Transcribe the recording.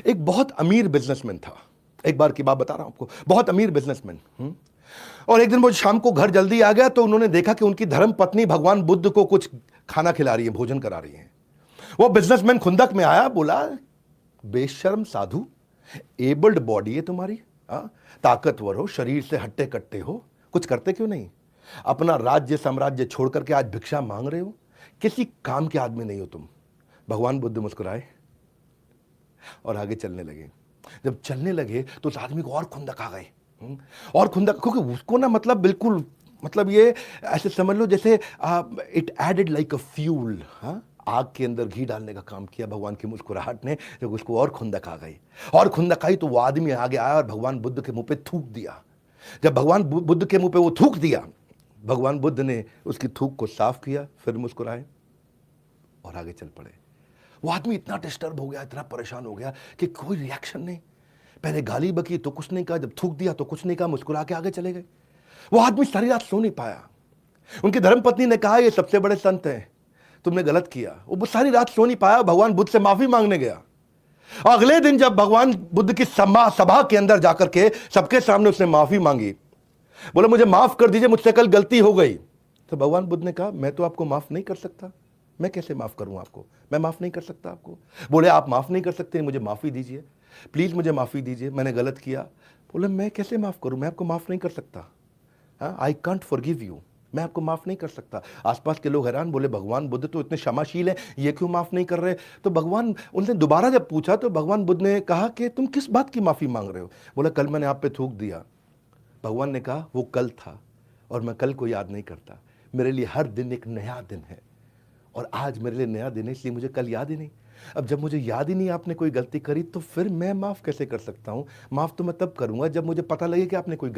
एक बहुत अमीर बिजनेसमैन था। एक बार की बात बता रहा हूं आपको, बहुत अमीर बिजनेसमैन। और एक दिन वो शाम को घर जल्दी आ गया तो उन्होंने देखा कि उनकी धर्म पत्नी भगवान बुद्ध को कुछ खाना खिला रही है, भोजन करा रही है। वो बिजनेसमैन खुंदक में आया, बोला, बेशर्म साधु, एबल्ड बॉडी है तुम्हारी, ताकतवर हो, शरीर से हट्टे कट्टे हो, कुछ करते क्यों नहीं? अपना राज्य साम्राज्य छोड़ करके आज भिक्षा मांग रहे हो, किसी काम के आदमी नहीं हो तुम। भगवान बुद्ध मुस्कुराए और आगे चलने लगे। जब चलने लगे तो उस आदमी को और खुंदक आ गए। और खुंदक, क्योंकि उसको ना मतलब बिल्कुल, मतलब ये ऐसे समझ लो जैसे it added like a fuel, आग के अंदर घी डालने का काम किया भगवान की मुस्कुराहट ने। जब उसको और खुंदक आ गई, और खुंदक आई, तो वो आदमी आगे आया और भगवान बुद्ध के मुंह पे थूक दिया। जब भगवान बुद्ध के मुंह पे वो थूक दिया, भगवान बुद्ध ने उसकी थूक को साफ किया, फिर मुस्कुराए और आगे चल पड़े। वो आदमी इतना डिस्टर्ब हो गया, इतना परेशान हो गया कि कोई रिएक्शन नहीं। पहले गाली बकी तो कुछ नहीं कहा, जब थूक दिया तो कुछ नहीं कहा, मुस्कुरा के आगे चले गए। वो आदमी सारी रात सो नहीं पाया। उनकी धर्मपत्नी ने कहा, ये सबसे बड़े संत हैं, तुमने गलत किया। वो सारी रात सो नहीं पाया, भगवान बुद्ध से माफी मांगने गया। अगले दिन जब भगवान बुद्ध की सभा के अंदर जाकर के सबके सामने उसने माफी मांगी, बोला, मुझे माफ कर दीजिए, मुझसे कल गलती हो गई। तो भगवान बुद्ध ने कहा, मैं तो आपको माफ नहीं कर सकता, मैं कैसे माफ करूं आपको, मैं माफ नहीं कर सकता आपको। बोले, आप माफ नहीं कर सकते, मुझे माफी दीजिए, प्लीज मुझे माफी दीजिए, मैंने गलत किया। बोले, मैं कैसे माफ करूं, मैं आपको माफ नहीं कर सकता, आई कांट फॉरगिव यू, मैं आपको माफ नहीं कर सकता। आसपास के लोग हैरान, बोले, भगवान बुद्ध तो इतने क्षमाशील हैं, ये क्यों माफ नहीं कर रहे? तो भगवान, उनसे दोबारा जब पूछा तो भगवान बुद्ध ने कहा कि तुम किस बात की माफी मांग रहे हो? बोला, कल मैंने आप पे थूक दिया। भगवान ने कहा, वो कल था और मैं कल को याद नहीं करता, मेरे लिए हर दिन एक नया दिन है, और आज मेरे लिए नया दिन है, इसलिए मुझे कल याद ही नहीं। अब जब मुझे याद ही नहीं आपने कोई गलती करी, तो फिर मैं माफ कैसे कर सकता हूं? माफ तो मैं तब करूंगा जब मुझे पता लगे कि आपने कोई